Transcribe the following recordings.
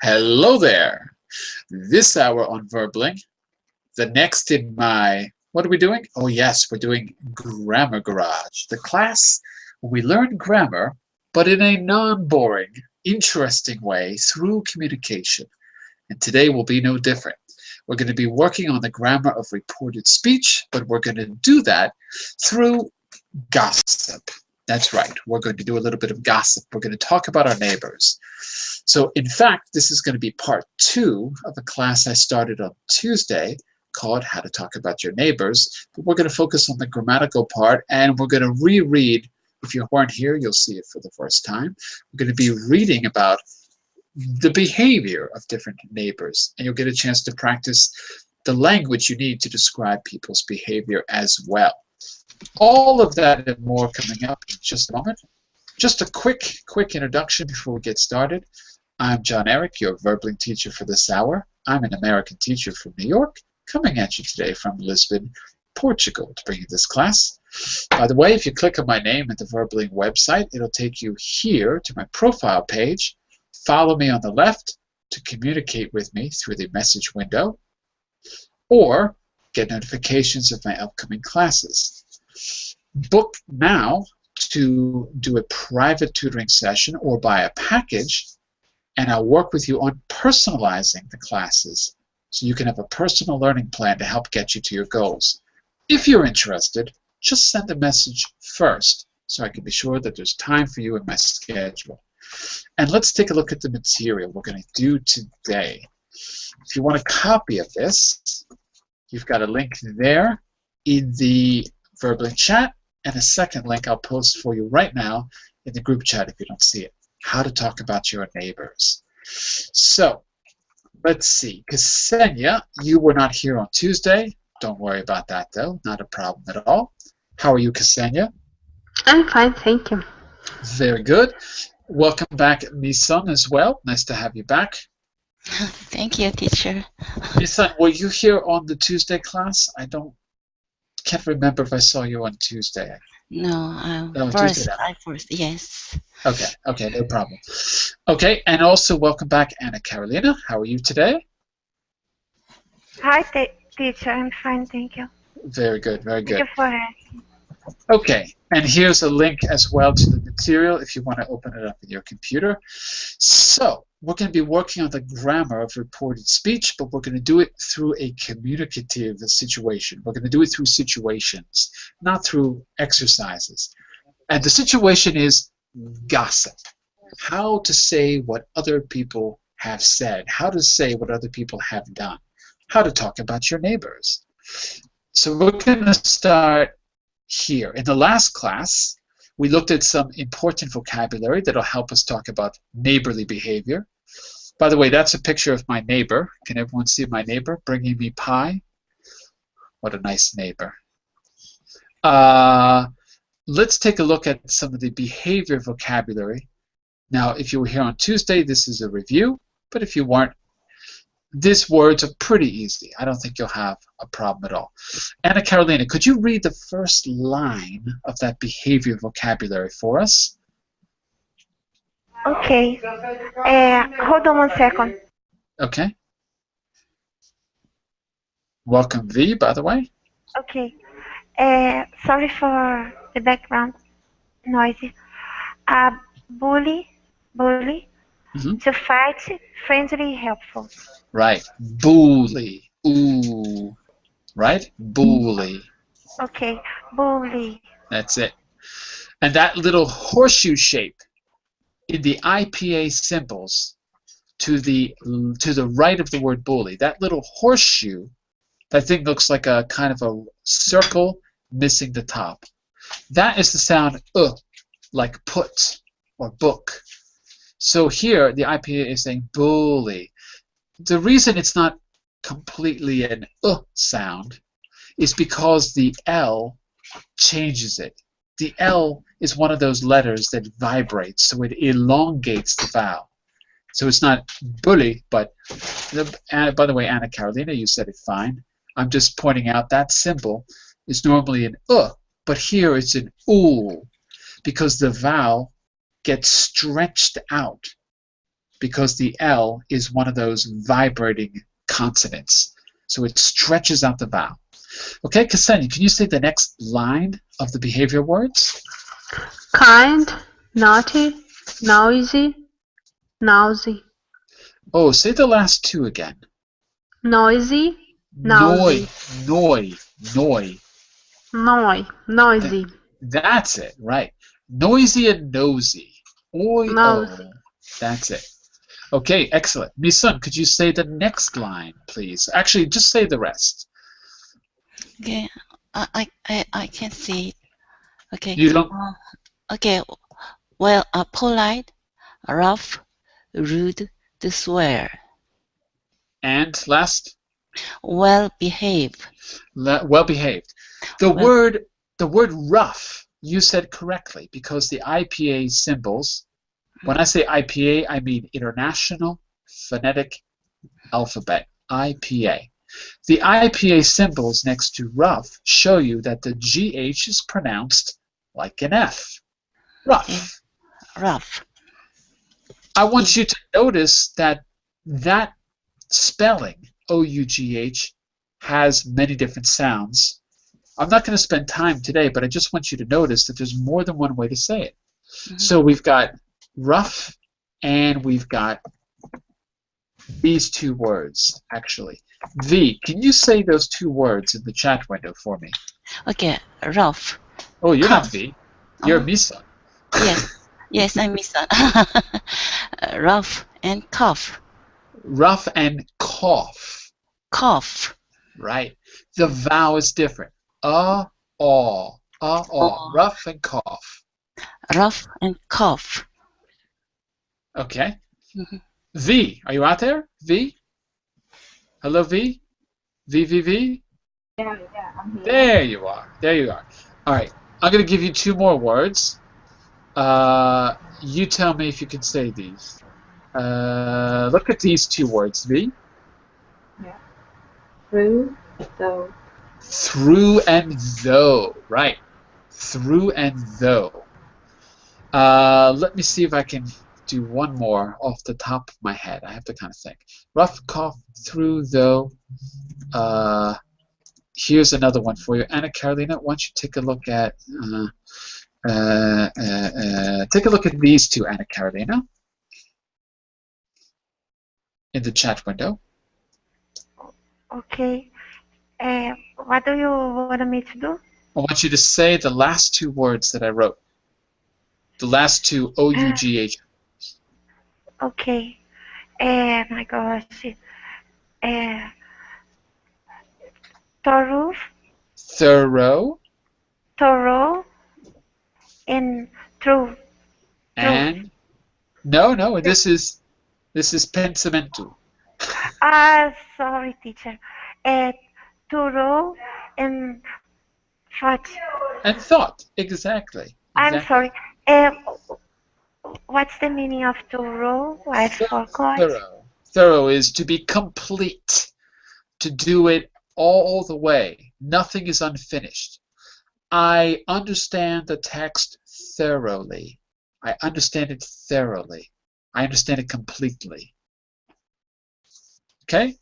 Hello there. This hour on Verbling, the next in my, what are we doing? Oh yes, we're doing Grammar Garage, the class where we learn grammar, but in a non-boring, interesting way through communication. And today will be no different. We're going to be working on the grammar of reported speech, but we're going to do that through gossip. That's right. We're going to do a little bit of gossip. We're going to talk about our neighbors. So, in fact, this is going to be part 2 of a class I started on Tuesday called How to Talk About Your Neighbors. But we're going to focus on the grammatical part, and we're going to reread. If you weren't here, you'll see it for the first time. We're going to be reading about the behavior of different neighbors, and you'll get a chance to practice the language you need to describe people's behavior as well. All of that and more coming up in just a moment. Just a quick introduction before we get started. I'm John Eric, your Verbling teacher for this hour. I'm an American teacher from New York, coming at you today from Lisbon, Portugal, to bring you this class. By the way, if you click on my name at the Verbling website, it'll take you here to my profile page. Follow me on the left to communicate with me through the message window, or get notifications of my upcoming classes. Book now to do a private tutoring session or buy a package, and I'll work with you on personalizing the classes so you can have a personal learning plan to help get you to your goals. If you're interested, just send a message first so I can be sure that there's time for you in my schedule. And let's take a look at the material we're going to do today. If you want a copy of this, you've got a link there in the Verbling chat, and a second link I'll post for you right now in the group chat if you don't see it. How to talk about your neighbors. So, let's see. Ksenia, you were not here on Tuesday. Don't worry about that, though. Not a problem at all. How are you, Ksenia? I'm fine, thank you. Very good. Welcome back, Misun, as well. Nice to have you back. Thank you, teacher. Misun, were you here on the Tuesday class? I can't remember if I saw you on Tuesday. No, first, yes. Okay, no problem. Okay, and also welcome back, Anna Carolina. How are you today? Hi, teacher. I'm fine, thank you. Very good, very good. Thank you for asking. Okay, and here's a link as well to the material if you want to open it up in your computer. So, we're going to be working on the grammar of reported speech, but we're going to do it through a communicative situation. We're going to do it through situations, not through exercises. And the situation is gossip. How to say what other people have said. How to say what other people have done. How to talk about your neighbors. So we're going to start here. In the last class, we looked at some important vocabulary that'll help us talk about neighborly behavior. By the way, that's a picture of my neighbor. Can everyone see my neighbor bringing me pie? What a nice neighbor. Let's take a look at some of the behavior vocabulary. Now, if you were here on Tuesday, this is a review, but if you weren't, these words are pretty easy. I don't think you'll have a problem at all. Anna Carolina, could you read the first line of that behavior vocabulary for us? Okay. Hold on 1 second. Okay. Welcome, V, by the way. Okay. Sorry for the background noise. Bully. Mm-hmm. To fight, friendly, helpful. Right. Bully. Ooh. Right? Bully. Okay. Bully. That's it. And that little horseshoe shape in the IPA symbols to the right of the word bully, that little horseshoe, that thing looks like a kind of a circle missing the top. That is the sound like put or book. So here the IPA is saying bully. The reason it's not completely an sound is because the L changes it. The L is one of those letters that vibrates, so it elongates the vowel. So it's not bully, but by the way, Anna Carolina, you said it fine. I'm just pointing out that symbol is normally an but here it's an oo, because the vowel gets stretched out because the L is one of those vibrating consonants. So it stretches out the vowel. Okay, Ksenia, can you say the next line of the behavior words? Kind, naughty, noisy, noisy. Oh, say the last two again. Noisy, Noi, noisy. Noisy. That's it, right. Noisy and nosy. Oi, Nose. oh. That's it. Okay, excellent. Misun, could you say the next line, please? Actually, just say the rest. Okay, I can see it. Okay. You don't. Okay. Well, polite, rough, rude, to swear. And last? Well behaved. Well behaved. The word rough, you said correctly, because the IPA symbols, when I say IPA, I mean International Phonetic Alphabet, IPA. The IPA symbols next to rough show you that the GH is pronounced like an F. Rough. Okay. Rough. I want you to notice that spelling, O-U-G-H, has many different sounds. I'm not going to spend time today, but I just want you to notice that there's more than one way to say it. Mm-hmm. So we've got rough, and we've got these two words, actually. V, can you say those two words in the chat window for me? Okay, rough. Oh, you're not V. You're Misa. Yes, I'm Misa. Rough and cough. Rough and cough. Cough. Right. The vowel is different. Rough and cough. Rough and cough. Okay. Mm-hmm. V, are you out there? V? Hello, V? V? Yeah, I'm here. There you are. There you are. All right. I'm going to give you two more words. You tell me if you can say these. Look at these two words, V. Yeah. Through, though. Through and though. Right. Through and though. Let me see if I can do one more off the top of my head. I have to kind of think. Rough, cough, through, though. Here's another one for you. Anna Carolina, why don't you take a look at these two, Anna Carolina, in the chat window. Okay. What do you want me to do? I want you to say the last two words that I wrote. The last two O-U-G-H. Okay. My gosh. Thorough. And true. And no. This is pensamento. Sorry, teacher. Thorough and thought. And thought, exactly. I'm sorry. What's the meaning of thorough? I forgot. Thorough is to be complete, to do it all the way. Nothing is unfinished. I understand the text thoroughly. I understand it thoroughly. I understand it completely. Okay?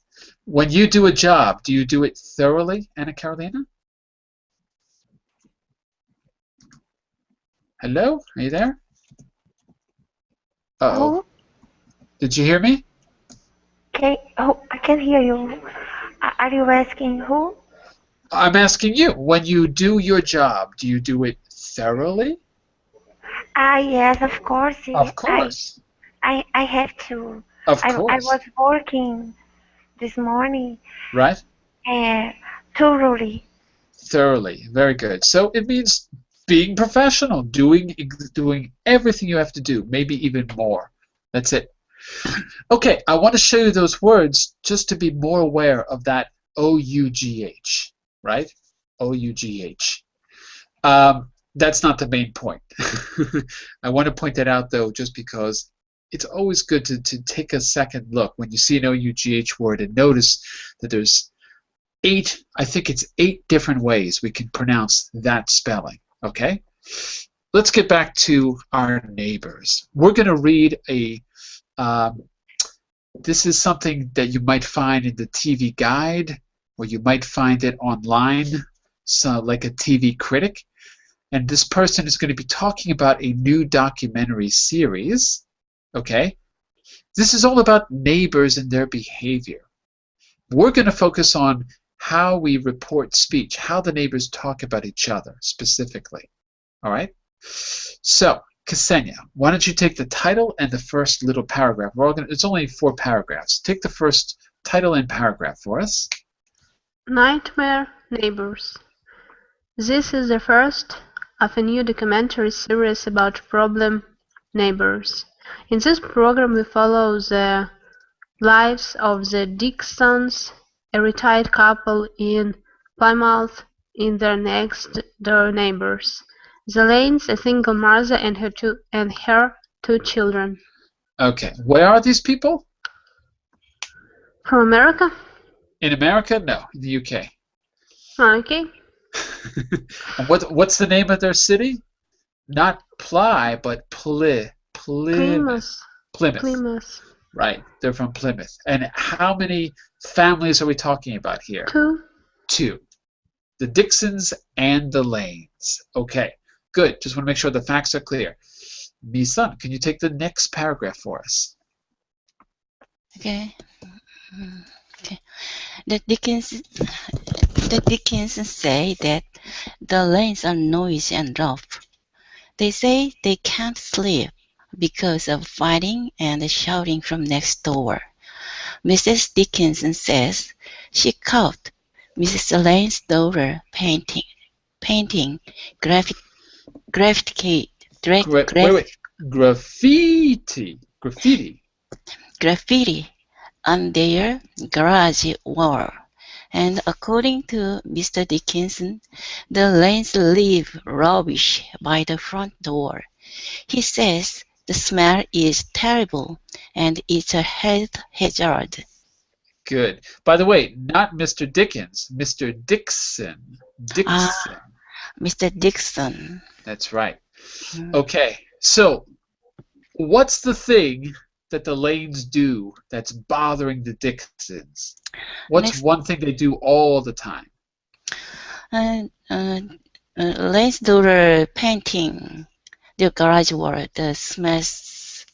When you do a job, do you do it thoroughly, Anna Carolina? Hello? Are you there? Uh-oh. Who? Did you hear me? Okay. Oh, I can hear you. Are you asking who? I'm asking you. When you do your job, do you do it thoroughly? Yes, of course. Of course. I have to. Of course. I was working this morning. Right. Thoroughly. Thoroughly. Very good. So it means being professional, doing everything you have to do, maybe even more. That's it. Okay, I want to show you those words just to be more aware of that O-U-G-H, right? O-U-G-H. That's not the main point. I want to point that out, though, just because it's always good to take a second look when you see an O-U-G-H word and notice that there's I think it's 8 different ways we can pronounce that spelling, okay? Let's get back to our neighbors. We're going to read a This is something that you might find in the TV guide, or you might find it online, so like a TV critic. And this person is going to be talking about a new documentary series. Okay? This is all about neighbors and their behavior. We're going to focus on how we report speech, how the neighbors talk about each other specifically. All right? So, Ksenia, why don't you take the title and the first little paragraph? It's only 4 paragraphs. Take the first title and paragraph for us. Nightmare Neighbors. This is the first of a new documentary series about problem neighbors. In this program, we follow the lives of the Dixons, a retired couple in Plymouth, and their next-door neighbors. The Lanes, a single mother and her two children. Okay. Where are these people? From America? In America? No, in the UK. Okay. And what's the name of their city? Not Ply, but Plymouth. Plymouth. Right. They're from Plymouth. And how many families are we talking about here? 2. 2. The Dixons and the Lanes. Okay. Good. Just want to make sure the facts are clear. Misan, can you take the next paragraph for us? Okay. Okay. The Dickens say that the lanes are noisy and rough. They say they can't sleep because of fighting and shouting from next door. Mrs. Dickinson says she caught Mrs. Lane's daughter painting graffiti on their garage wall. And according to Mr. Dickinson, the Lanes leave rubbish by the front door. He says the smell is terrible and it's a health hazard. Good. By the way, not Mr. Dickens, Mr. Dixon. Dixon. Mr. Dixon. That's right. Okay, so what's the thing that the Lanes do that's bothering the Dixons? What's one thing they do all the time? Lane's daughter painting the garage wall. The smells.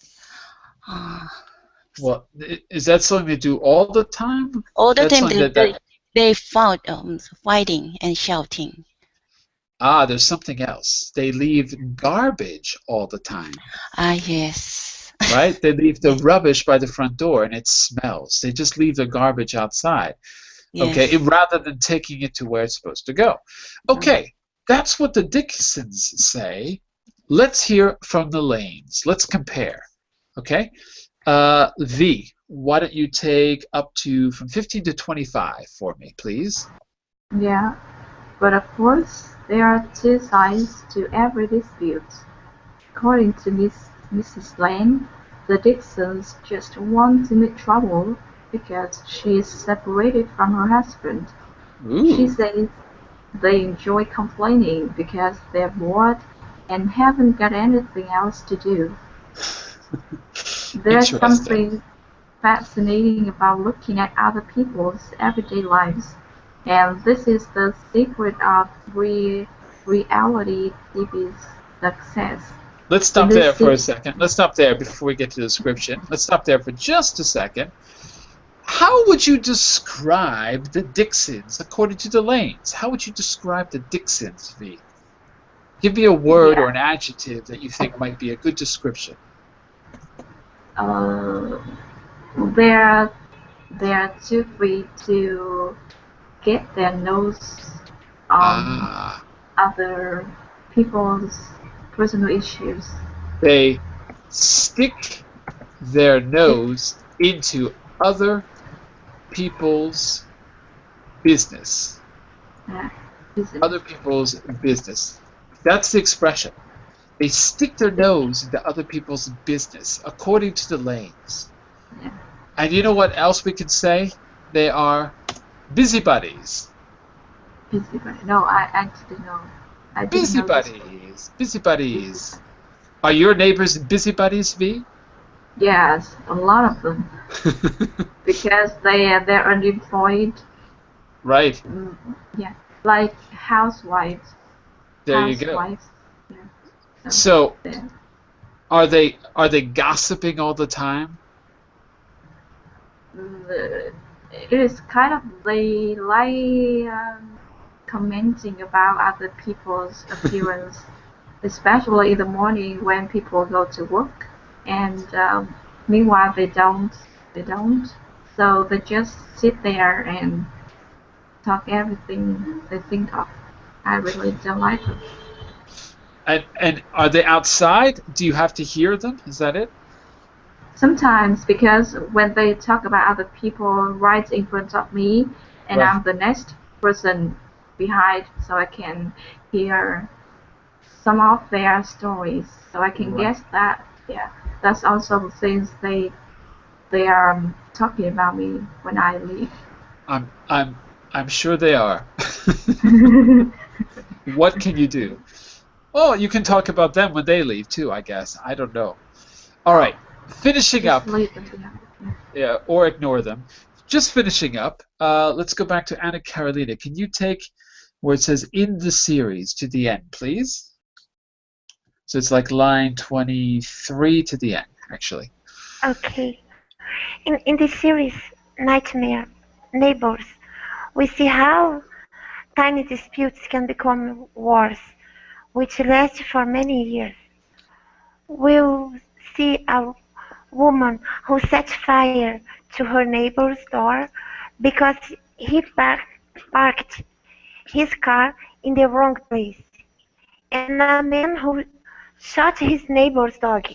Well, is that something they do all the time? All the time they fought, fighting and shouting. There's something else. They leave garbage all the time. Yes. Right? They leave the rubbish by the front door and it smells. They just leave the garbage outside. Yes. Okay, rather than taking it to where it's supposed to go. Okay, that's what the Dixons say. Let's hear from the Lanes. Let's compare. Okay? V, why don't you take up to from 15 to 25 for me, please? Yeah, but of course, there are 2 sides to every dispute. According to Mrs. Lane, the Dixons just want to make trouble because she is separated from her husband. Ooh. She says they enjoy complaining because they're bored and haven't got anything else to do. There's something fascinating about looking at other people's everyday lives, and this is the secret of reality TV's success. Let's stop there for a second. Let's stop there before we get to the description. Let's stop there for just a second. How would you describe the Dixons according to the Lanes? How would you describe the Dixons, V? Give me a word or an adjective that you think might be a good description. They're too free to get their nose on other people's personal issues. They stick their nose into other people's business. Other people's business. That's the expression. They stick their nose into other people's business, according to the Lanes. Yeah. And you know what else we could say? They are busybodies. Busybody. No, I didn't know. Busybodies. Busybodies. Are your neighbors busybodies, V? Yes, a lot of them. Because they're unemployed. Right. Yeah, like housewives. There you go. Housewives. Yeah. So They're- are they gossiping all the time? it is kind of they like commenting about other people's appearance, especially in the morning when people go to work, and meanwhile they don't. So they just sit there and talk everything they think of. I really don't like them. And are they outside? Do you have to hear them? Is that it? Sometimes because when they talk about other people right in front of me, and Right. I'm the next person behind, so I can hear some of their stories, so I can Right. guess that, yeah, that's also the things they are talking about me when I leave. I'm sure they are. What can you do? Oh, you can talk about them when they leave too, I guess. I don't know. All Oh, right. Finishing just up, leave them behind. Yeah. yeah, or ignore them. Just finishing up. Let's go back to Anna Carolina. Can you take where it says in the series to the end, please? So it's like line 23 to the end, actually. Okay. In this series, Nightmare Neighbors, we see how tiny disputes can become wars, which last for many years. We'll see a woman who sets fire to her neighbor's door because he parked his car in the wrong place, and a man who shot his neighbor's dog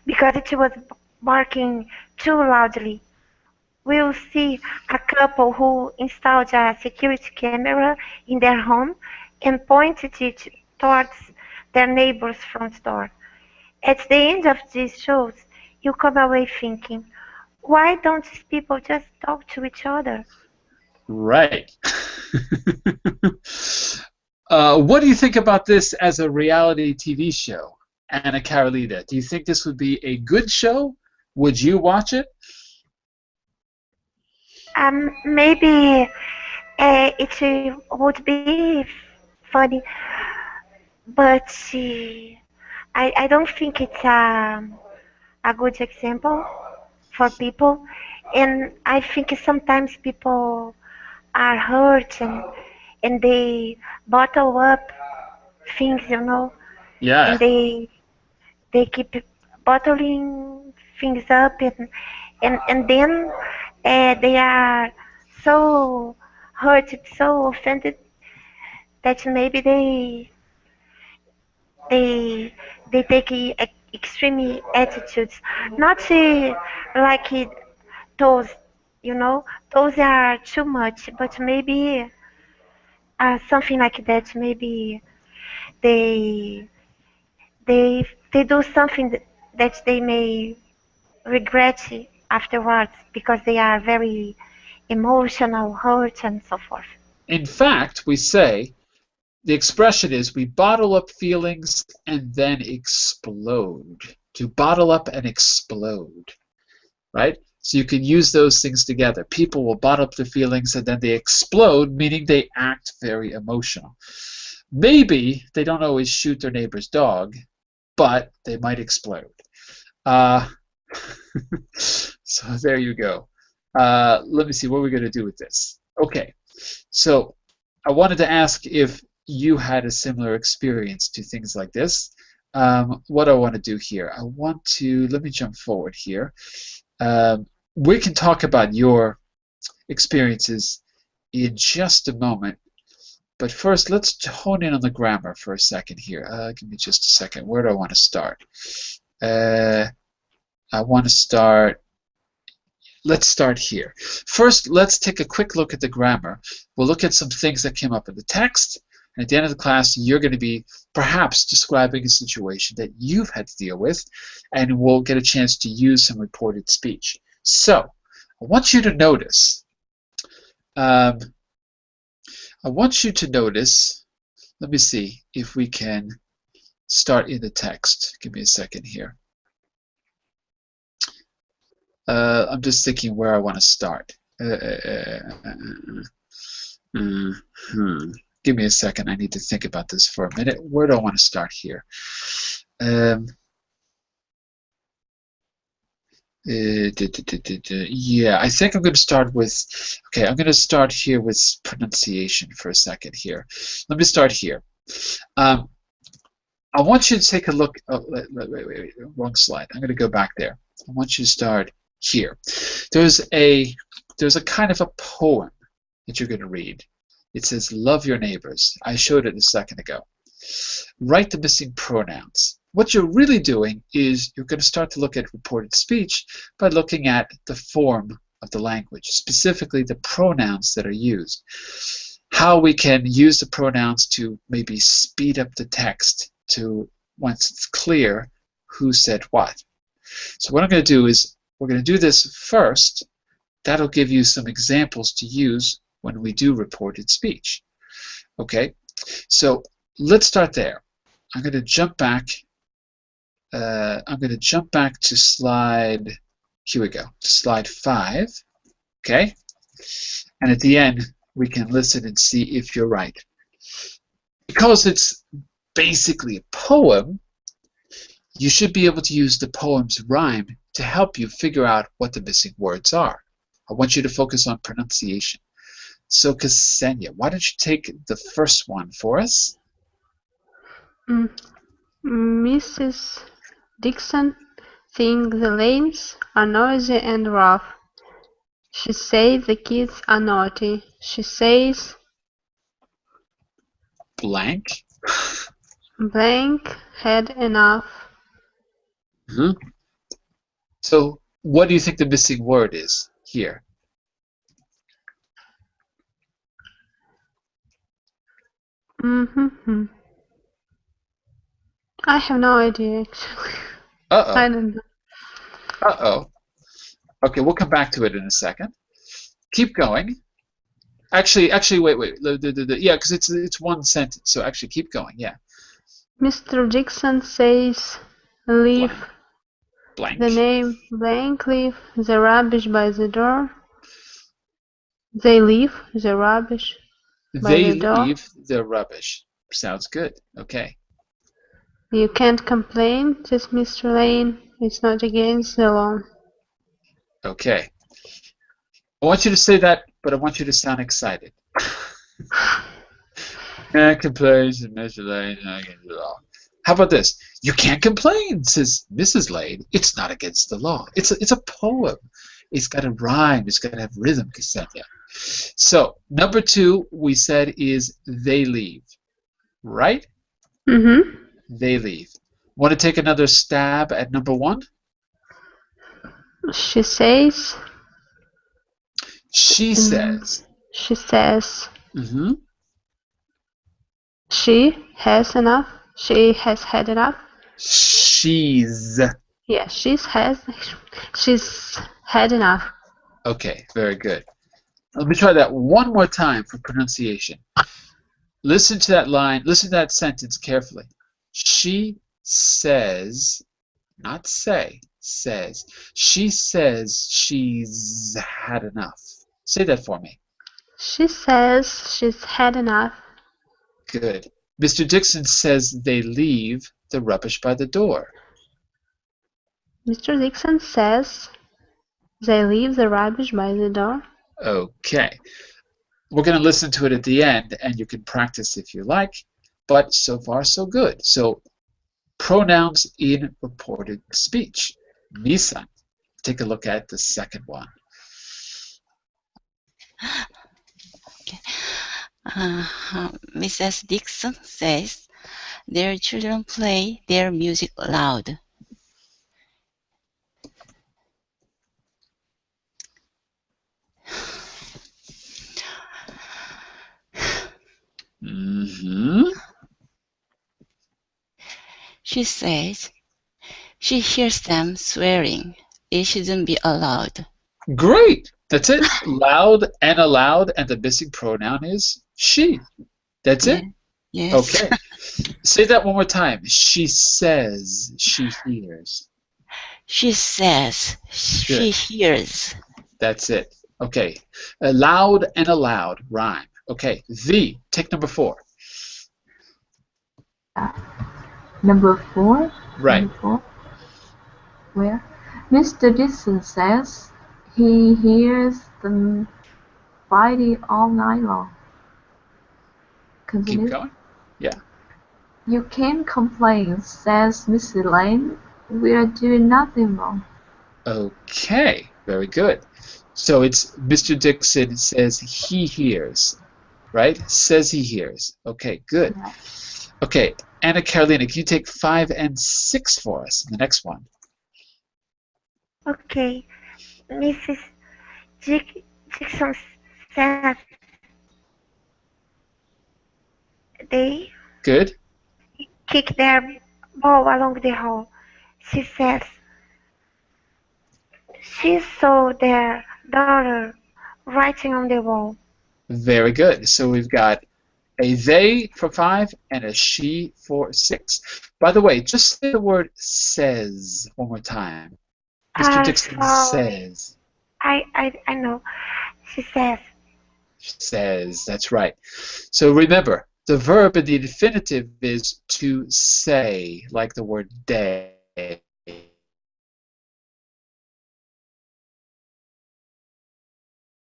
because it was barking too loudly. We'll see a couple who installed a security camera in their home and pointed it towards their neighbor's front door. At the end of these shows, you come away thinking, why don't these people just talk to each other? Right. What do you think about this as a reality TV show, Anna Carolina? Do you think this would be a good show? Would you watch it? Maybe it would be funny, but I don't think it's a good example for people. And I think sometimes people are hurt and they bottle up things, Yeah. and they keep bottling things up, and then they are so hurt, so offended that maybe they they take extreme attitudes, not like those, those are too much, but maybe something like that. Maybe they they do something that they may regret afterwards because they are very emotional, hurt, and so forth. In fact, we say the expression is we bottle up feelings and then explode. To bottle up and explode, right? So you can use those things together. People will bottle up their feelings and then they explode, meaning they act very emotional. Maybe they don't always shoot their neighbor's dog, but they might explode. Uh, so there you go. Let me see what we're going to do with this. Okay, so I wanted to ask if you had a similar experience to things like this. What do I want to do here? Let me jump forward here. We can talk about your experiences in just a moment, but first let's hone in on the grammar for a second here. Give me just a second. Where do I want to start? I want to start. Let's start here. First, let's take a quick look at the grammar. We'll look at some things that came up in the text. And at the end of the class, you're going to be perhaps describing a situation that you've had to deal with, and we'll get a chance to use some reported speech. So, I want you to notice. I want you to notice. Let me see if we can start in the text. Give me a second here. I'm just thinking where I want to start. Give me a second. I need to think about this for a minute. Where do I want to start here? Yeah, I think I'm going to start with, okay, I'm going to start here with pronunciation for a second here. Let me start here. I want you to take a look, oh, wait, wrong slide. I'm going to go back there. I want you to start here. There's a kind of a poem that you're going to read. It says, love your neighbors. I showed it a second ago. Write the missing pronouns. What you're really doing is you're going to start to look at reported speech by looking at the form of the language, specifically the pronouns that are used. How we can use the pronouns to maybe speed up the text to once it's clear who said what. So what I'm going to do is we're going to do this first. That'll give you some examples to use when we do reported speech. Okay, so let's start there. I'm going to jump back. To slide. Here we go. Slide 5. Okay, and at the end we can listen and see if you're right. Because it's basically a poem, you should be able to use the poem's rhyme to help you figure out what the missing words are. I want you to focus on pronunciation. So, Ksenia, why don't you take the first one for us? Mrs. Dixon thinks the lanes are noisy and rough. She says the kids are naughty. She says blank. Blank had enough. So what do you think the missing word is here? I have no idea, actually. Uh-oh. I don't know. Uh-oh. Okay, we'll come back to it in a second. Keep going. Actually, wait. Yeah, because it's one sentence, so actually keep going, yeah. Mr. Dixon says, leave blank. The name blank, leave the rubbish by the door. They leave the rubbish by the door. They leave the rubbish. Sounds good. Okay. You can't complain, says Mr. Lane. It's not against the law. Okay. I want you to say that, but I want you to sound excited. Can't complain, says Mr. Lane. Not against the law. How about this? You can't complain, says Mrs. Lane. It's not against the law. It's a poem. It's got a rhyme. It's got to have rhythm, Ksenia. So, number 2, we said, is they leave. Right? Mm-hmm. They leave. Want to take another stab at number 1? She says. She says. She says. Mm-hmm. She has enough. She has had enough. She's. Yeah, she's had enough. Okay, very good. Let me try that one more time for pronunciation. Listen to that line, listen to that sentence carefully. She says, not say, says. She says she's had enough. Say that for me. She says she's had enough. Good. Mr. Dixon says they leave the rubbish by the door. Mr. Dixon says they leave the rubbish by the door. Okay. We're going to listen to it at the end, and you can practice if you like, but so far so good. So, pronouns in reported speech. Nisan, take a look at the second one. Okay. Mrs. Dixon says their children play their music loud. Mm-hmm. She says she hears them swearing. It shouldn't be allowed. Great. That's it. Loud and allowed, and the missing pronoun is she. That's it? Yes. Okay. Say that one more time. She says she hears. She says. She Good. hears. That's it. Okay. Loud and aloud rhyme. Okay. V. Take number 4. Number 4. Right. Number 4. Where? Mr. Dixon says he hears them fighting all night long. Keep Continue. going. Yeah. You can't complain, says Mrs. Lane. We are doing nothing wrong. Okay. Very good. So it's Mr. Dixon says he hears, right? Says he hears. Okay, good. Yeah. Okay, Anna Carolina, can you take 5 and 6 for us in the next one? Okay. Mrs. Dixon says they Good. kick their ball along the hall. She says she saw their daughter writing on the wall. Very good. So we've got a they for 5 and a she for 6. By the way, just say the word says one more time. Mr. Dixon Sorry. says. I know. She says. Says. That's right. So remember, the verb in the infinitive is to say, like the word they.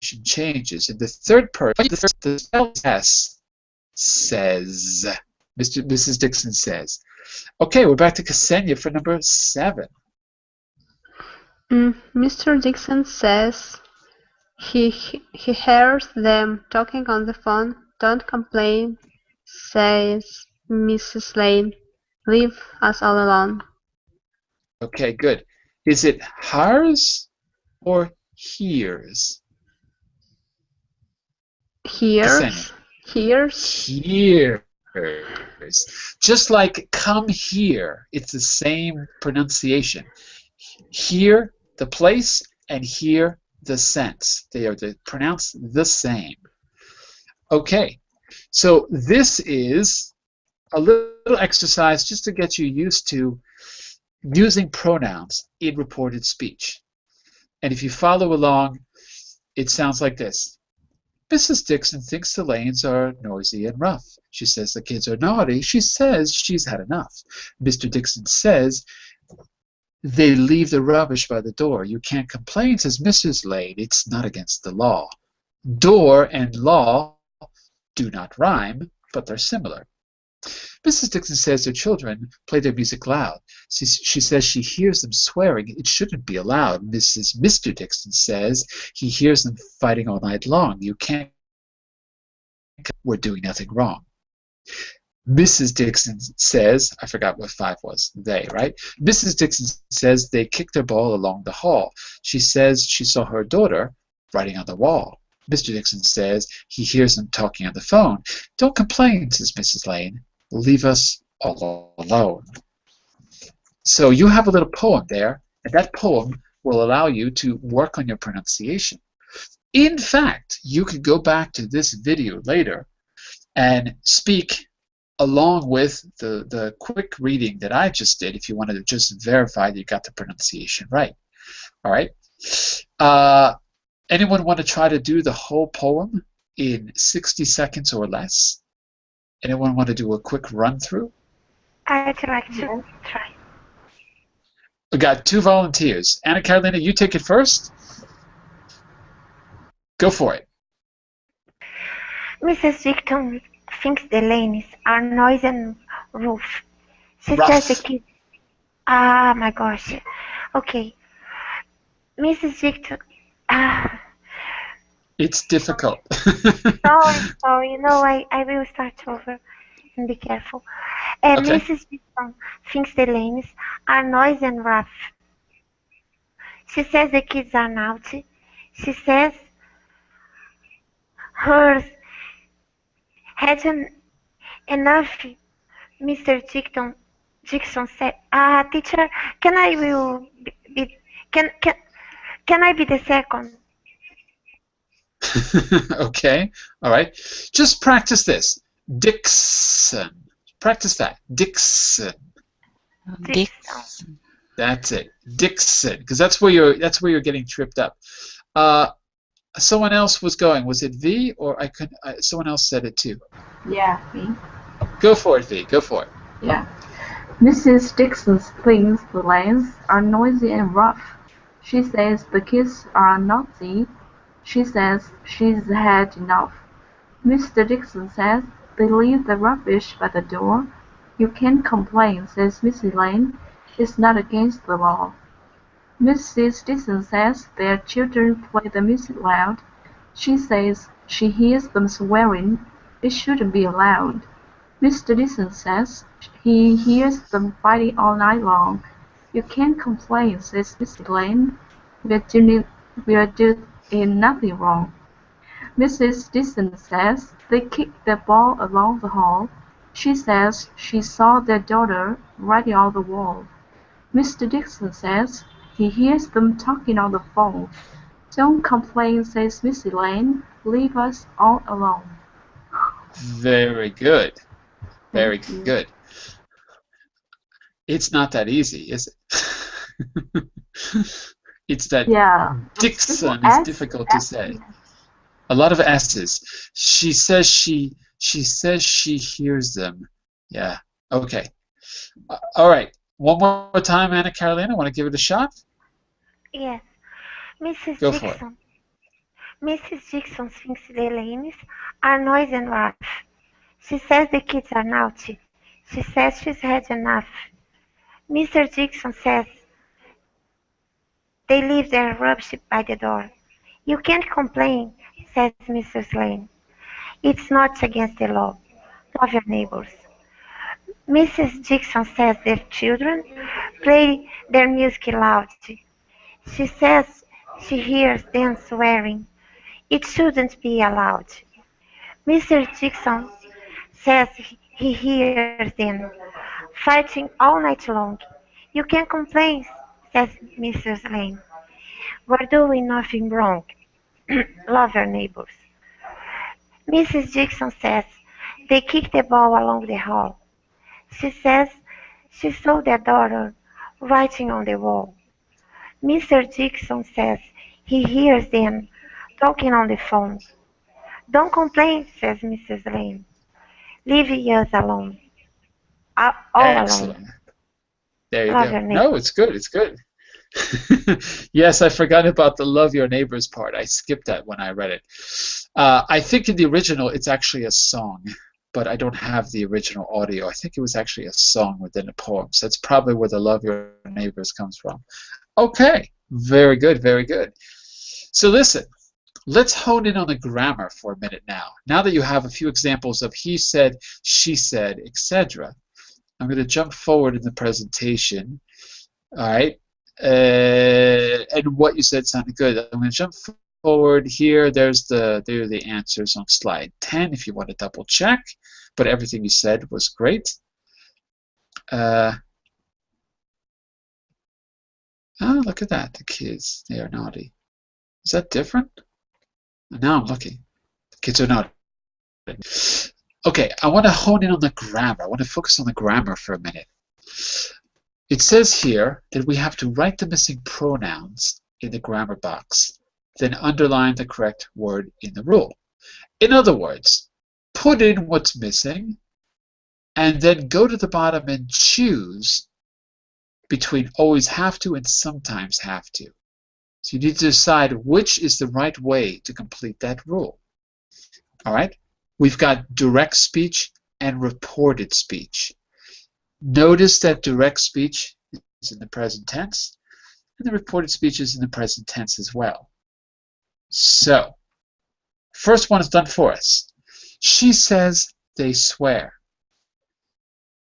Changes. In the third person, the spell S says. Mrs. Dixon says. Okay, we're back to Ksenia for number 7. Mr. Dixon says he hears them talking on the phone. Don't complain, says Mrs. Lane. Leave us all alone. Okay, good. Is it hers or hears? Ksenia. Hears. Hears. Just like come here, it's the same pronunciation. Here, the place, and here, the sense. They are pronounced the same. Okay, so this is a little exercise just to get you used to using pronouns in reported speech. And if you follow along, it sounds like this. Mrs. Dixon thinks the lanes are noisy and rough. She says the kids are naughty. She says she's had enough. Mr. Dixon says they leave the rubbish by the door. You can't complain, says Mrs. Lane. It's not against the law. Door and law do not rhyme, but they're similar. Mrs. Dixon says their children play their music loud. She says she hears them swearing. It shouldn't be allowed. Mr. Dixon says he hears them fighting all night long. You can't. We're doing nothing wrong. Mrs. Dixon says, I forgot what 5 was, they, right? Mrs. Dixon says they kicked their ball along the hall. She says she saw her daughter writing on the wall. Mr. Dixon says he hears them talking on the phone. Don't complain, says Mrs. Lane. Leave us all alone. So you have a little poem there, and that poem will allow you to work on your pronunciation. In fact, you could go back to this video later and speak along with the quick reading that I just did if you wanted to just verify that you got the pronunciation right. All right. Anyone want to try to do the whole poem in 60 seconds or less? Anyone want to do a quick run through? I'd like to try. We got 2 volunteers. Anna Carolina, you take it first. Go for it. Mrs. Victor thinks the lanes are noisy and rough. She Rough. says the kids. Ah, my gosh. Okay. Mrs. Victor. It's difficult. Sorry. No, I will start over and be careful. Okay. Mrs. Victor thinks the lanes are noisy and rough. She says the kids are naughty. She says hers hadn't enough. Mr. Dixon said, teacher, can I be the second? Okay. All right. Just practice this. Dixon. Practice that. Dixon. Dixon. That's it. Dixon, because that's where you're getting tripped up. Someone else was going. Was it V or I could? Someone else said it too. Yeah, me. Go for it, V. Go for it. Yeah. Mrs. Dixon thinks the lanes are noisy and rough. She says the kids are naughty. She says she's had enough. Mr. Dixon says they leave the rubbish by the door. You can't complain, says Mrs. Lane. It's not against the law. Mrs. Dixon says their children play the music loud. She says she hears them swearing. It shouldn't be allowed. Mr. Dixon says he hears them fighting all night long. You can't complain, says Mrs. Lane. We are doing nothing wrong. Mrs. Dixon says they kick the ball along the hall. She says she saw their daughter writing on the wall. Mr. Dixon says he hears them talking on the phone. Don't complain, says Mrs. Lane. Leave us all alone. Very good. Very good. It's not that easy, is it? It's that Dixon is difficult to say. A lot of S's. She says she hears them. Yeah. Okay. All right. One more time, Anna Carolina. Want to give it a shot? Yes. Mrs. Go Dixon. for it. Mrs. Dixon thinks the lanes are noisy and rough. She says the kids are naughty. She says she's had enough. Mr. Dixon says they leave their rubbish by the door. You can't complain, says Mrs. Lane. It's not against the law. Love your neighbors. Mrs. Dixon says the children play their music loud. She says she hears them swearing. It shouldn't be allowed. Mr. Dixon says he hears them fighting all night long. You can't complain, says Mrs. Lane. We're doing nothing wrong. Love your neighbors. Mrs. Dixon says they kick the ball along the hall. She says she saw their daughter writing on the wall. Mr. Dixon says he hears them talking on the phone. Don't complain, says Mrs. Lane. Leave us alone. All Excellent. alone. There you Love go. your No, it's good. It's good. Yes, I forgot about the love your neighbors part. I skipped that when I read it. I think in the original it's actually a song, but I don't have the original audio. I think it was actually a song within a poem. So that's probably where the love your neighbors comes from. Okay, very good, very good. So listen, let's hone in on the grammar for a minute now. Now that you have a few examples of he said, she said, etc., I'm going to jump forward in the presentation. All right. And what you said sounded good. I'm going to jump forward here. There are the answers on slide 10 if you want to double check. But everything you said was great. Oh, look at that. The kids, they are naughty. Is that different? Now I'm looking. The kids are naughty. Okay, I want to hone in on the grammar. I want to focus on the grammar for a minute. It says here that we have to write the missing pronouns in the grammar box, then underline the correct word in the rule. In other words, put in what's missing, and then go to the bottom and choose between always have to and sometimes have to. So you need to decide which is the right way to complete that rule. All right? We've got direct speech and reported speech. Notice that direct speech is in the present tense, and the reported speech is in the present tense as well. So, first one is done for us. She says they swear.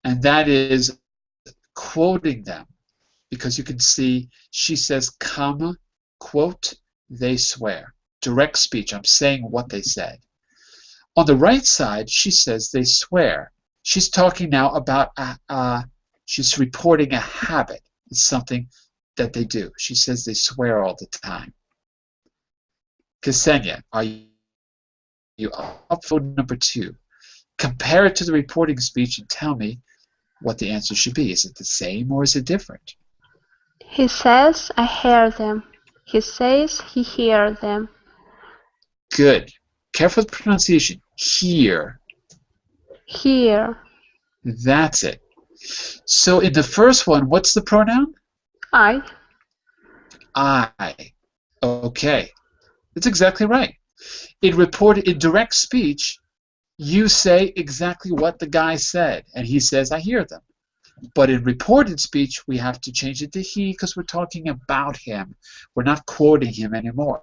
And that is quoting them, because you can see she says, comma, quote, they swear. Direct speech, I'm saying what they said. On the right side, she says they swear. She's talking now about, she's reporting a habit. It's something that they do. She says they swear all the time. Ksenia, are you up for number 2? Compare it to the reporting speech and tell me what the answer should be. Is it the same or is it different? He says, I hear them. He says, he hears them. Good. Careful with pronunciation. Hear. Here. That's it. So in the first one, what's the pronoun? I. I. Okay. That's exactly right. In direct speech, you say exactly what the guy said, and he says, I hear them. But in reported speech, we have to change it to he because we're talking about him. We're not quoting him anymore.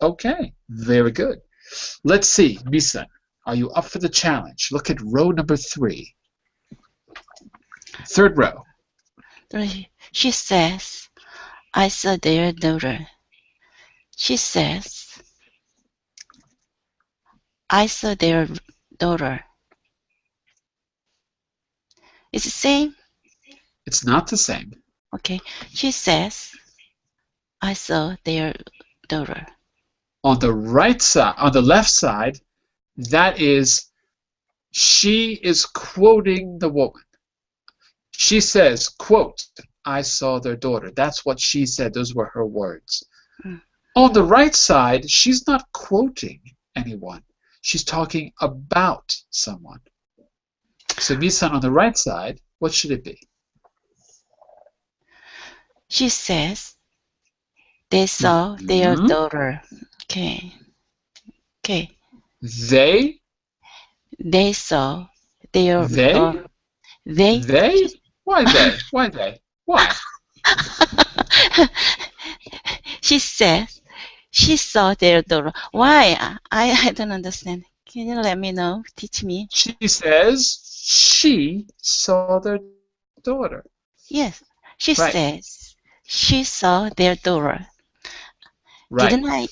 Okay, very good. Let's see, Misan, are you up for the challenge? Look at row number 3. Third row. She says, I saw their daughter. She says, I saw their daughter. It's the same? It's not the same. Okay. She says, I saw their daughter. On the right side, on the left side, that is, she is quoting the woman. She says, quote, I saw their daughter. That's what she said. Those were her words. Mm. On the right side, she's not quoting anyone. She's talking about someone. So Misan, on the right side, what should it be? She says, they saw their daughter. Okay. Okay. They saw their daughter. They? Why they? Why they? Why? She says she saw their daughter. Why? I don't understand. Can you let me know? Teach me. She says she saw their daughter. Yes. She Right. says she saw their daughter. Right. Didn't I?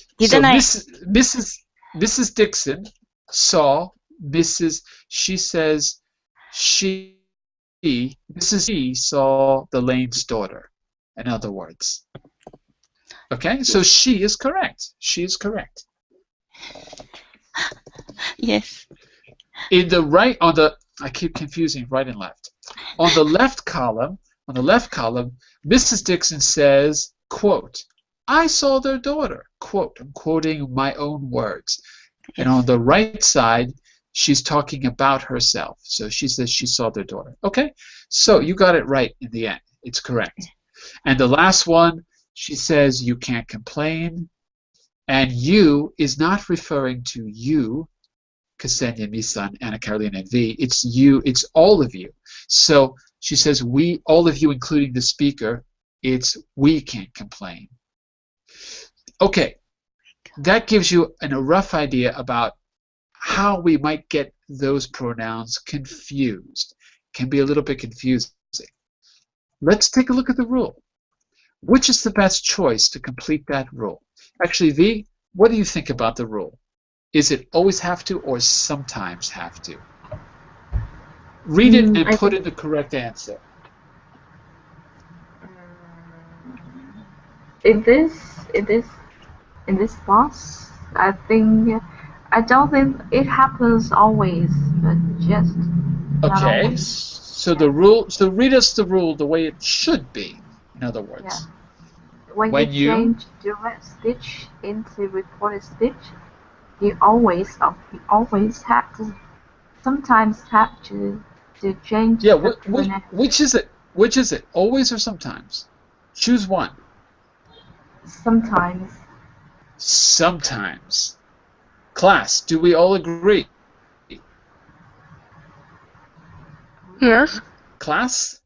Mrs. Dixon saw she says Mrs. She saw the lane's daughter, in other words. Okay, so she is correct. She is correct. Yes. I keep confusing right and left. On the left column, Mrs. Dixon says, quote, I saw their daughter, quote. I'm quoting my own words. And on the right side, she's talking about herself. So she says she saw their daughter. Okay, so you got it right in the end. It's correct. And the last one, she says you can't complain. And you is not referring to you, Ksenia, Misan, Anna Carolina, and V. It's you, it's all of you. So she says we, all of you, including the speaker, it's we can't complain. Okay, that gives you a rough idea about how we might get those pronouns confused. Can be a little bit confusing. Let's take a look at the rule. Which is the best choice to complete that rule? Actually, V, what do you think about the rule? Is it always have to or sometimes have to? Read it and put in the correct answer. In this box, I don't think it happens always, but just not Okay. always. So the rule. So read us the rule the way it should be. In other words. Yeah. When you change direct speech into reported speech, you always have to, sometimes have to change. Yeah. Which is it? Which is it? Always or sometimes? Choose one. Sometimes. Sometimes. Class, do we all agree? Yes. Class,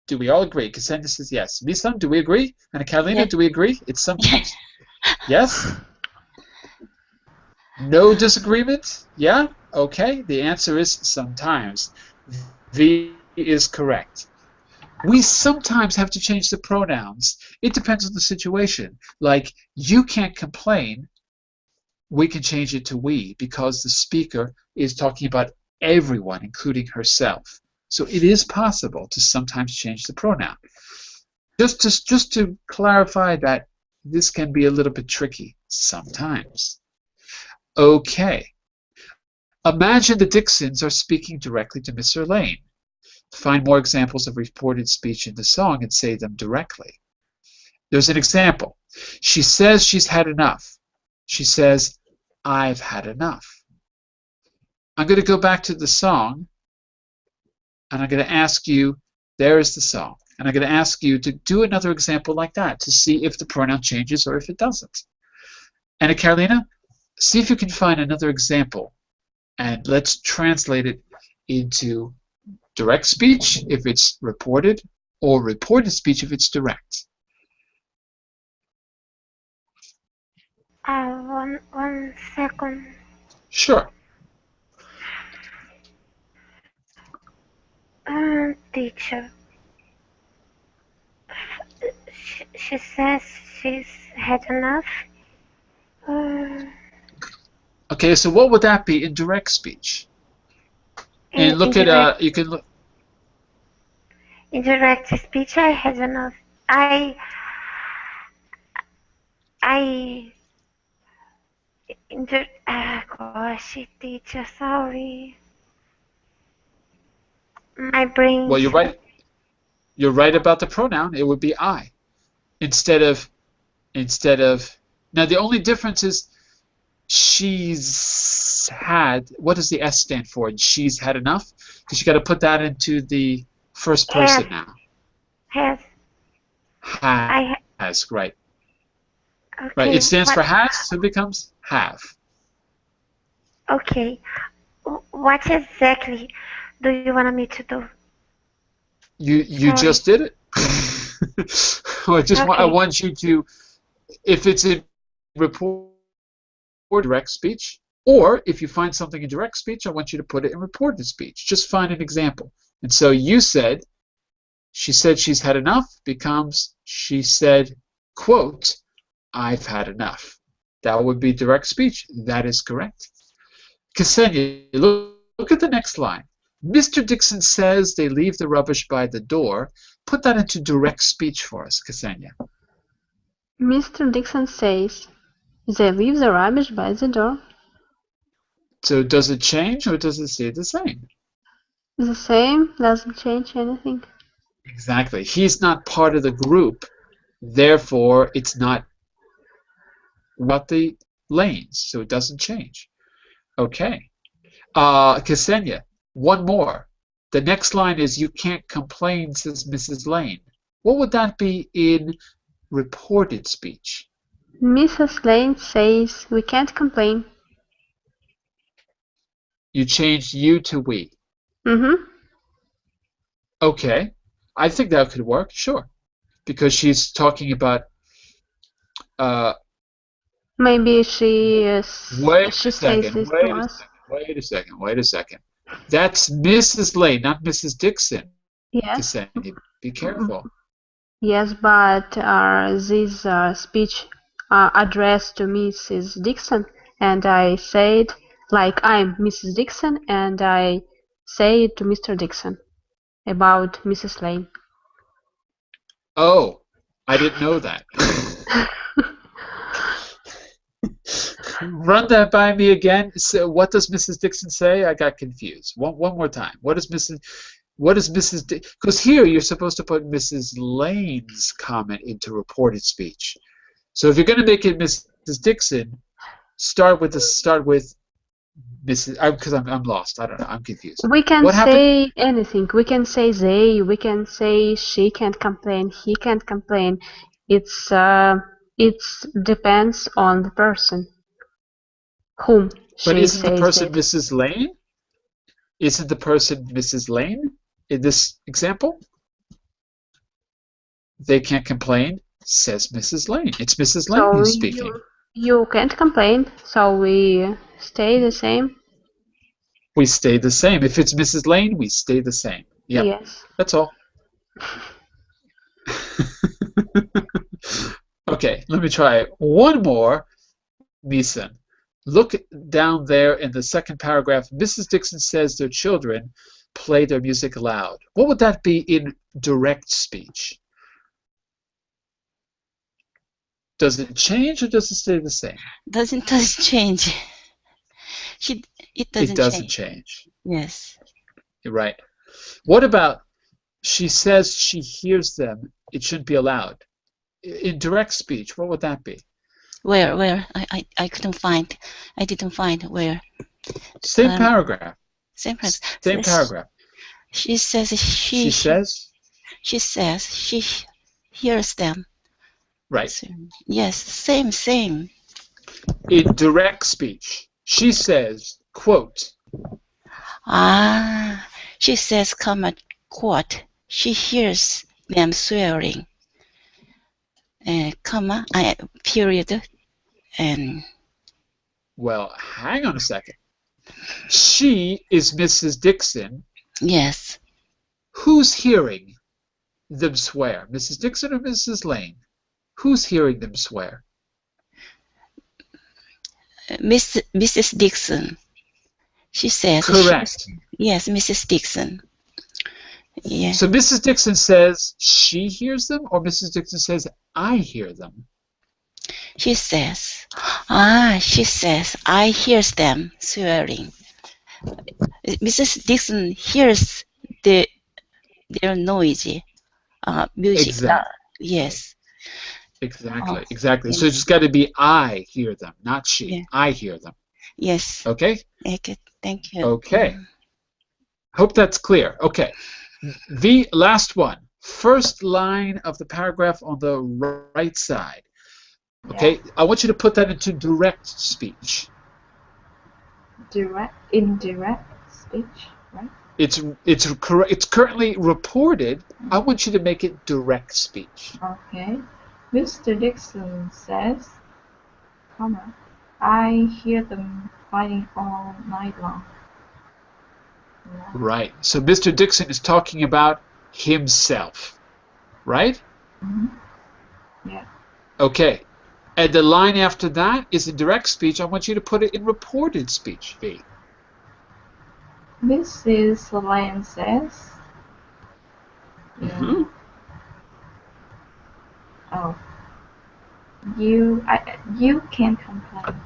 do we all agree? Cassandra says yes. Misan, do we agree? And Catalina, do we agree? It's sometimes. Yes? No disagreement? Yeah? Okay, the answer is sometimes. V is correct. We sometimes have to change the pronouns. It depends on the situation. Like, you can't complain. We can change it to we because the speaker is talking about everyone, including herself. So it is possible to sometimes change the pronoun. Just to clarify that this can be a little bit tricky sometimes. Okay. Imagine the Dixons are speaking directly to Mr. Lane. Find more examples of reported speech in the song and say them directly. There's an example. She says she's had enough. She says, I've had enough. I'm going to go back to the song, and I'm going to ask you, there is the song. And I'm going to ask you to do another example like that to see if the pronoun changes or if it doesn't. And Carolina, see if you can find another example, and let's translate it into direct speech if it's reported, or reported speech if it's direct. One second. Sure. Teacher. She says she's had enough. Okay, so what would that be in direct speech? And look at you can look. In direct speech, I had enough. Gosh, teacher, sorry. My brain. Well, you're right. You're right about the pronoun. It would be I instead of. Now the only difference is she's had. What does the S stand for? She's had enough, because you got to put that into the first person now. Has. Has, right. Okay, Right. It stands for has, so it becomes have. Okay. What exactly do you want me to do? You just did it. I want you to, if it's in report or direct speech, or if you find something in direct speech, I want you to put it in reported speech. Just find an example. And so you said, she said she's had enough becomes, she said, quote, I've had enough. That would be direct speech. That is correct. Ksenia, look at the next line. Mr. Dixon says they leave the rubbish by the door. Put that into direct speech for us, Ksenia. Mr. Dixon says they leave the rubbish by the door. So does it change or does it stay the same? The same, doesn't change anything. Exactly. He's not part of the group, therefore it's not about the lanes, so it doesn't change. Okay. Ksenia, one more. The next line is, you can't complain, says Mrs. Lane. What would that be in reported speech? Mrs. Lane says we can't complain. You changed you to we. Mm-hmm. Okay. I think that could work, sure. Because she's talking about maybe she says this to us. Wait a second. That's Mrs. Lane, not Mrs. Dixon. Yes. Be careful. Yes, but this speech addressed to Mrs. Dixon, and I said, like, I'm Mrs. Dixon, and I say it to Mr. Dixon about Mrs. Lane. Oh, I didn't know that. Run that by me again. So what does Mrs. Dixon say? I got confused. One more time. What is Mrs. Because here you're supposed to put Mrs. Lane's comment into reported speech. So if you're going to make it Mrs. Dixon, start with Mrs. Because I'm lost. I don't know. I'm confused. We can what say happened? anything. We can say they. We can say she can't complain. He can't complain. It depends on the person. Whom But she isn't the says person it. Mrs. Lane? Isn't the person Mrs. Lane in this example? They can't complain, says Mrs. Lane. It's Mrs. Lane who's speaking. You can't complain, so we stay the same. We stay the same. If it's Mrs. Lane, we stay the same. Yep. Yes. That's all. Okay, let me try one more. Misan. Look down there in the second paragraph. Mrs. Dixon says their children play their music loud. What would that be in direct speech? Does it change or does it stay the same? Doesn't change. It doesn't change. Yes. You're right. What about she says she hears them? It shouldn't be allowed. in direct speech, what would that be? Where? I couldn't find. I didn't find where. Same paragraph. Same place. Same paragraph. She says She says. She says she hears them. Right. So, yes, same. In direct speech, she says, quote. She says, comma, quote. She hears them swearing. Comma, period, and. Well, hang on a second. She is Mrs. Dixon. Yes. Who's hearing them swear? Mrs. Dixon or Mrs. Lane? Who's hearing them swear? Mrs. Dixon. She says. Correct. Yes, Mrs. Dixon. Yeah. So Mrs. Dixon says she hears them, or Mrs. Dixon says I hear them? She says, I hears them swearing. Mrs. Dixon hears their noisy music. Exactly. Yes. Exactly. Yes. So it's got to be I hear them, not she. Yeah. I hear them. Yes. Okay? Okay. Thank you. Okay. Hope that's clear. Okay. The last one. First line of the paragraph on the right side. Okay? Yeah. I want you to put that into direct speech. Indirect speech, right? It's currently reported. I want you to make it direct speech. Okay. Mr. Dixon says, comma, I hear them fighting all night long. Yeah. Right. So Mr. Dixon is talking about himself. Right? Mm-hmm. Yeah. Okay. And the line after that is in direct speech. I want you to put it in reported speech. V. Mrs. Lane says. Mm-hmm. Oh. You can't complain.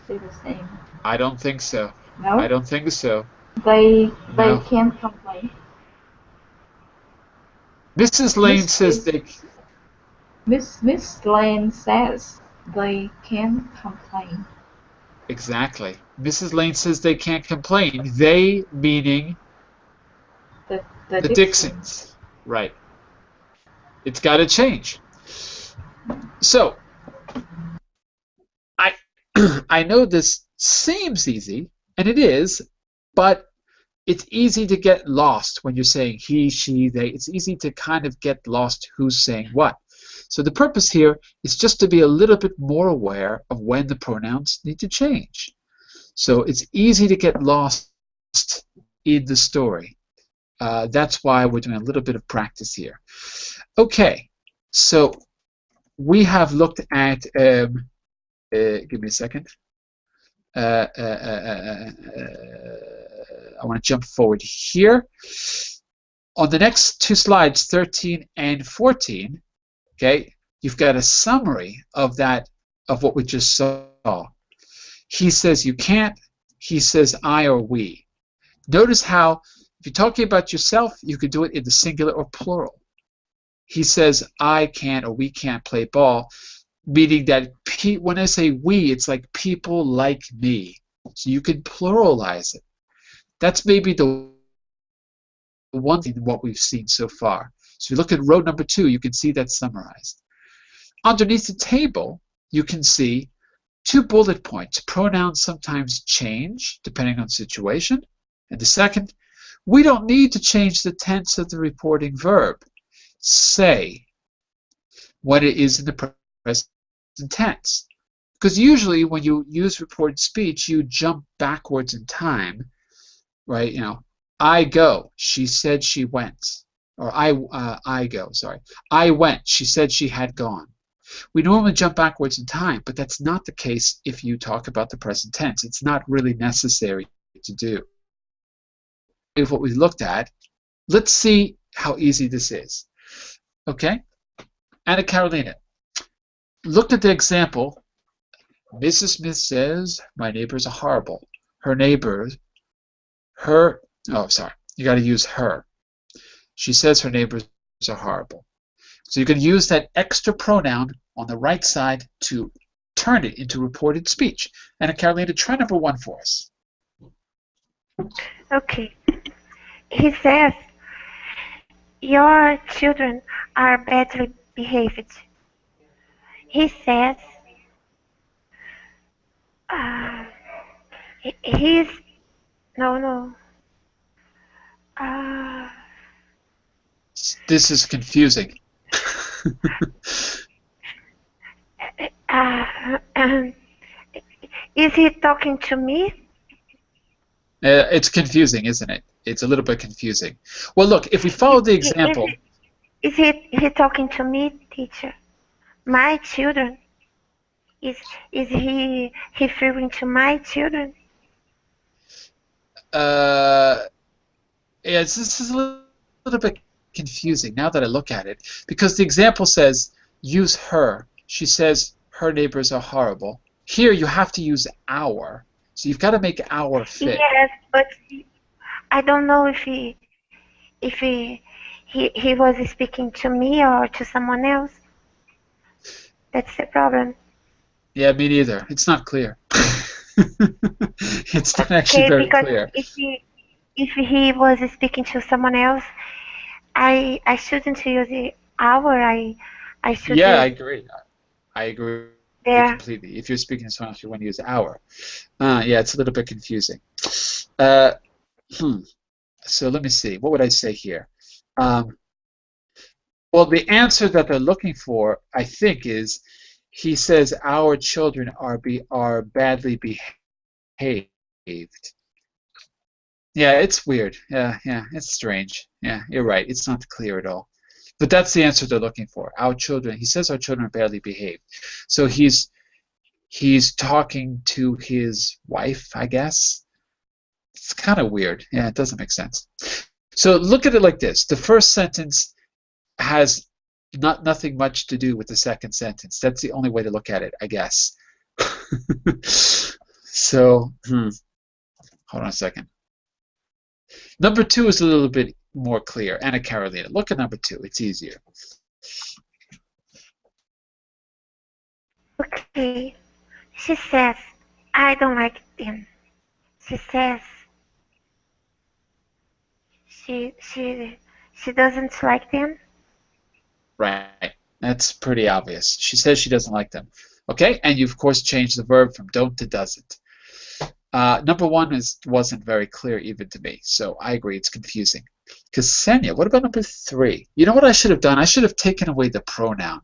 Say the same. I don't think so. No? I don't think so. They No. can't complain. Mrs. Lane says they. Miss Lane says they can't complain. Exactly. Mrs. Lane says they can't complain. They meaning The Dixons. Right. It's got to change. So, I know this seems easy, and it is, but it's easy to get lost when you're saying he, she, they. It's easy to kind of get lost who's saying what. So the purpose here is just to be a little bit more aware of when the pronouns need to change. So it's easy to get lost in the story. That's why we're doing a little bit of practice here. Okay, so we have looked at, give me a second. I want to jump forward here. On the next two slides, 13 and 14, okay, you've got a summary of that, of what we just saw. He says you can't. He says I or we. Notice how if you're talking about yourself, you could do it in the singular or plural. He says I can't or we can't play ball, meaning that when I say we, it's like people like me. So you can pluralize it. That's maybe the one thing what we've seen so far. So if you look at row number 2, you can see that summarized. Underneath the table, you can see 2 bullet points. Pronouns sometimes change depending on situation. And the second, we don't need to change the tense of the reporting verb. Say when it is in the present tense. Because usually when you use reported speech, you jump backwards in time, right? You know, I go. She said she went. Or I go, sorry. I went. She said she had gone. We normally jump backwards in time, but that's not the case if you talk about the present tense. It's not really necessary to do. If what we looked at, let's see how easy this is. Okay? Anna Carolina, look at the example. Mrs. Smith says, my neighbors are horrible. Her neighbors, you got to use her. She says her neighbors are horrible. So you can use that extra pronoun on the right side to turn it into reported speech. And Carolina, try number 1 for us. Okay. He says, your children are badly behaved. He says, uh, he's, no. This is confusing. Is he talking to me? It's confusing, isn't it? It's a little bit confusing. Well, look, if we follow the example... Is he talking to me, teacher? My children? Is he referring to my children? Yes, this is a little bit confusing now that I look at it, because the example says, use her. She says her neighbors are horrible. Here you have to use our. So you've got to make our fit. Yes, but I don't know if he was speaking to me or to someone else. That's the problem. Yeah, me neither. It's not clear. It's not actually very clear. If he was speaking to someone else, I shouldn't use the our. I should. Yeah, I agree. I agree there. Completely. If you're speaking to someone else, you want to use our. Yeah, it's a little bit confusing. So let me see. What would I say here? Well, the answer that they're looking for, I think, is he says our children are badly behaved. Yeah, it's weird. Yeah, it's strange. Yeah, you're right. It's not clear at all. But that's the answer they're looking for. Our children. He says our children are badly behaved. So he's talking to his wife, I guess. It's kind of weird. Yeah, it doesn't make sense. So look at it like this. The first sentence has nothing much to do with the second sentence. That's the only way to look at it, I guess. So, hold on a second. Number 2 is a little bit more clear. Anna Carolina, look at number 2. It's easier. Okay. She says, I don't like them. She says, she doesn't like them. Right. That's pretty obvious. She says she doesn't like them. Okay, and you of course changed the verb from don't to doesn't. Number 1 wasn't very clear even to me, so I agree it's confusing. Ksenia, what about number 3? You know what I should have done? I should have taken away the pronoun,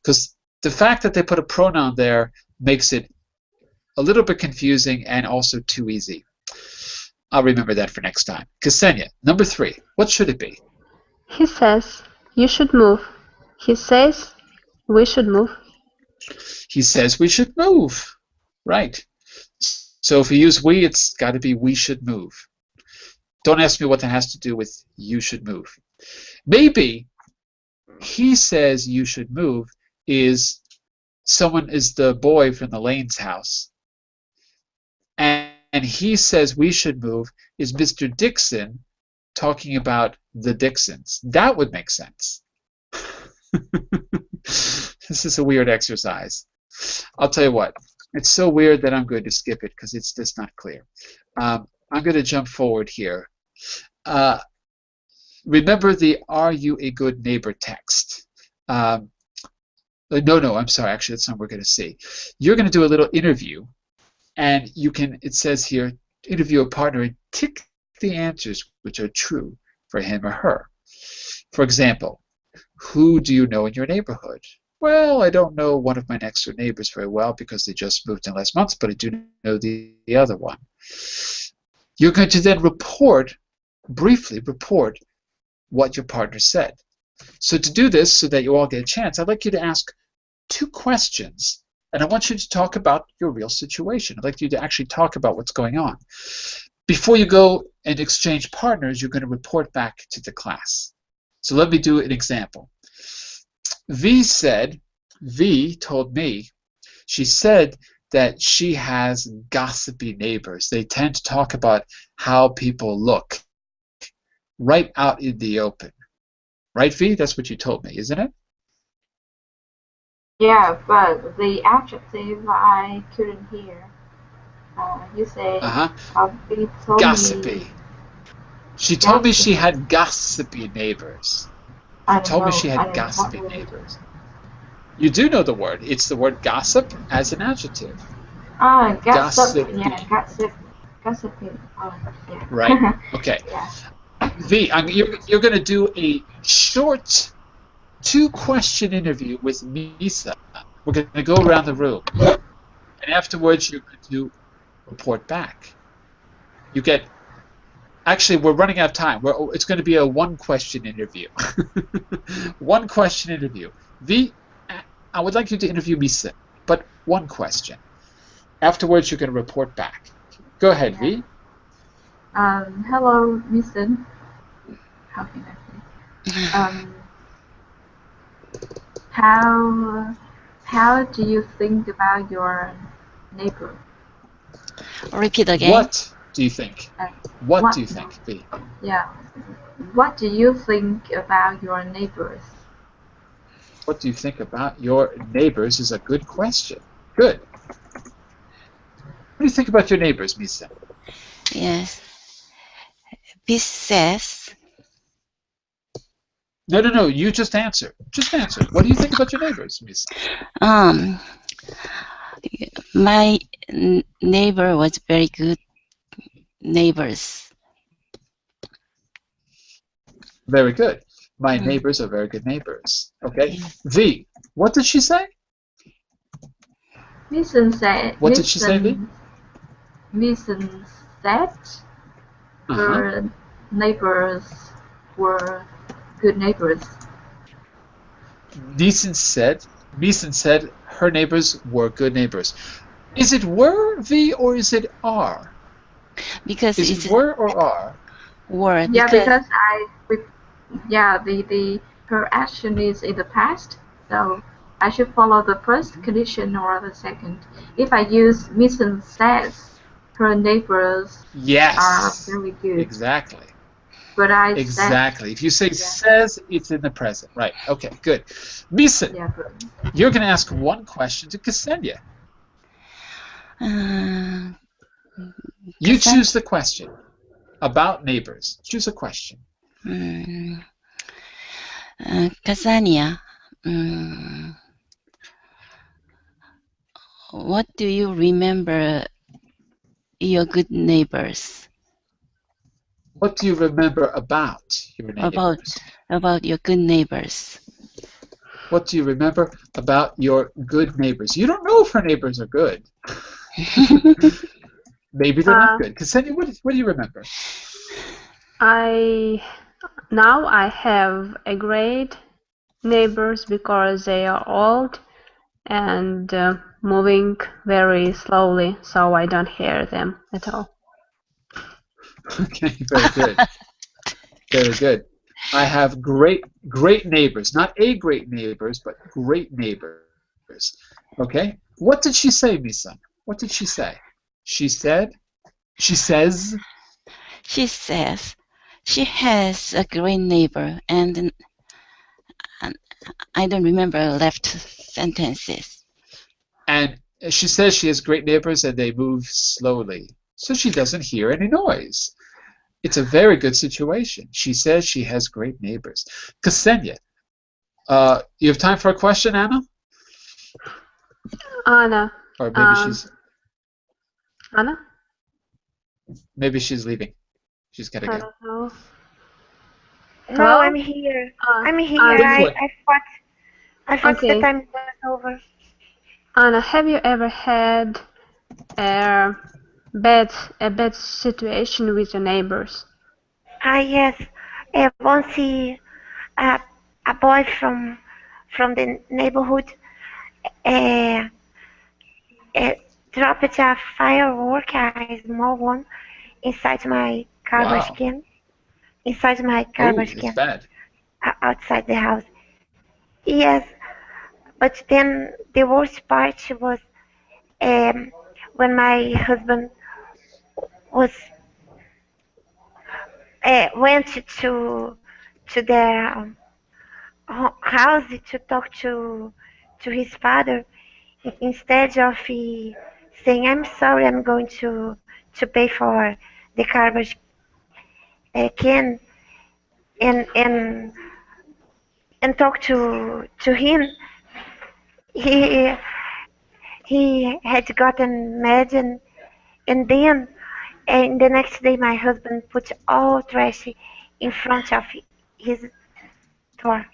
because the fact that they put a pronoun there makes it a little bit confusing and also too easy. I'll remember that for next time. Ksenia, number 3, what should it be? He says, you should move. He says, we should move. He says we should move. Right. So if we use we, it's got to be we should move. Don't ask me what that has to do with you should move. Maybe he says you should move is someone is the boy from the Lane's house. And he says we should move is Mr. Dixon talking about the Dixons. That would make sense. This is a weird exercise. I'll tell you what. It's so weird that I'm going to skip it because it's just not clear. I'm going to jump forward here. Remember the "Are you a good neighbor" text. No, I'm sorry. Actually, that's not what we're going to see. You're going to do a little interview, and you can. It says here, interview a partner and tick the answers which are true for him or her. For example, who do you know in your neighborhood? Well, I don't know one of my next door neighbors very well because they just moved in last month, but I do know the other one. You're going to then briefly report what your partner said. So to do this, so that you all get a chance, I'd like you to ask 2 questions, and I want you to talk about your real situation. I'd like you to actually talk about what's going on. Before you go and exchange partners, you're going to report back to the class. So let me do an example. V told me, she said that she has gossipy neighbors. They tend to talk about how people look right out in the open. Right, V? That's what you told me, isn't it? Yeah, but the adjective I couldn't hear. You say, Uh-huh. he told me Gossipy. She told me she gossip. had gossipy neighbors. I She don't told me know. she I had don't know what gossipy will it do. neighbors. You do know the word. It's the word gossip as an adjective. Gossip. Yeah, Gossipy. gossip. Gossiping. Oh, Right? yeah. Okay. Yeah. V, you're going to do a short 2-question interview with Misa. We're going to go around the room. And afterwards, you're going to report back. You get, actually, we're running out of time. It's going to be a 1-question interview. 1-question interview. V, I would like you to interview Misa, but 1 question. Afterwards, you're going to report back. Go ahead, Yeah. V. Hello, Mason. How can I say? How do you think about your neighbor? Repeat again. What do you think? Uh, What do what? you No. think, V? Yeah. What do you think about your neighbors? What do you think about your neighbors is a good question. Good. What do you think about your neighbors, Misa? Yes. This says, No. You just answer. Just answer. What do you think about your neighbors, Misa? um, my neighbor was very good neighbors. Very good. My Mm. neighbors are very good neighbors. Okay. Yeah. V, what did she say? Mason said. What did she say, V? Mason said Uh-huh. her neighbors were good neighbors. Meeson said her neighbors were good neighbors. Is it were, V, or is it are? Because Is it's it were or are? word. Yeah, Because the her action is in the past, so I should follow the first condition or the second. If I use Mason says her neighbors are Yes. very good, Exactly. but I said Exactly. If you say yeah, says, it's in the present. Right. Okay, good. Meeson, yeah, but you're going to ask 1 question to Ksenia. uh, You Kasan, choose the question about neighbors. Choose a question. mm, Kasania, what do you remember your good neighbors? What do you remember about your About neighbors? your good neighbors? What do you remember about your good neighbors? You don't know if her neighbors are good. Maybe they're not good. Ksenia, what do you remember? Now I have a great neighbors because they are old and moving very slowly, so I don't hear them at all. Okay, very good. Very good. I have great neighbors. Not a great neighbors, but great neighbors. Okay? What did she say, Misan? What did she say? She says, She says she has a great neighbor, and I don't remember left sentences. and she says she has great neighbors and they move slowly. So she doesn't hear any noise. It's a very good situation. She says she has great neighbors. Ksenia, you have time for a question, Anna? Anna, Or Anna? maybe she's leaving. She's gotta I go. don't know. No, Hello? I'm here. I'm here. Then Anna. what? I thought the Okay. time was over. Anna, have you ever had a bad situation with your neighbors? Ah, yes. Once uh, a boy from the neighborhood uh, uh, dropped a firework, a small one, inside my garbage Wow. can. Inside my Oh, garbage that's can bad. outside the house. Yes, but then the worst part was um, when my husband was went to their house to talk to his father, instead of saying, "I'm sorry, I'm going to pay for the garbage can," and and and talk to him, he he had gotten mad, and then and the next day my husband put all trash in front of his door.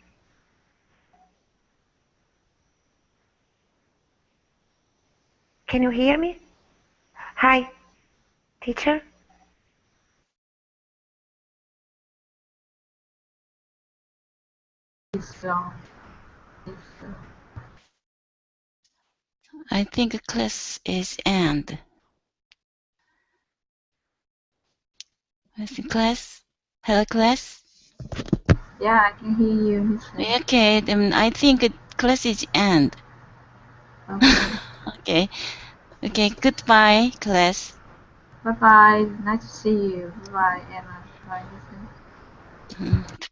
Can you hear me? Hi, teacher. It's I think class is end. I think class. Hello, class. yeah, I can hear you, Miss. Okay, then I think class is end. Okay. Okay. Okay. Goodbye, class. Bye bye. Nice to see you. Bye bye, Emma. Bye, Miss. Mm.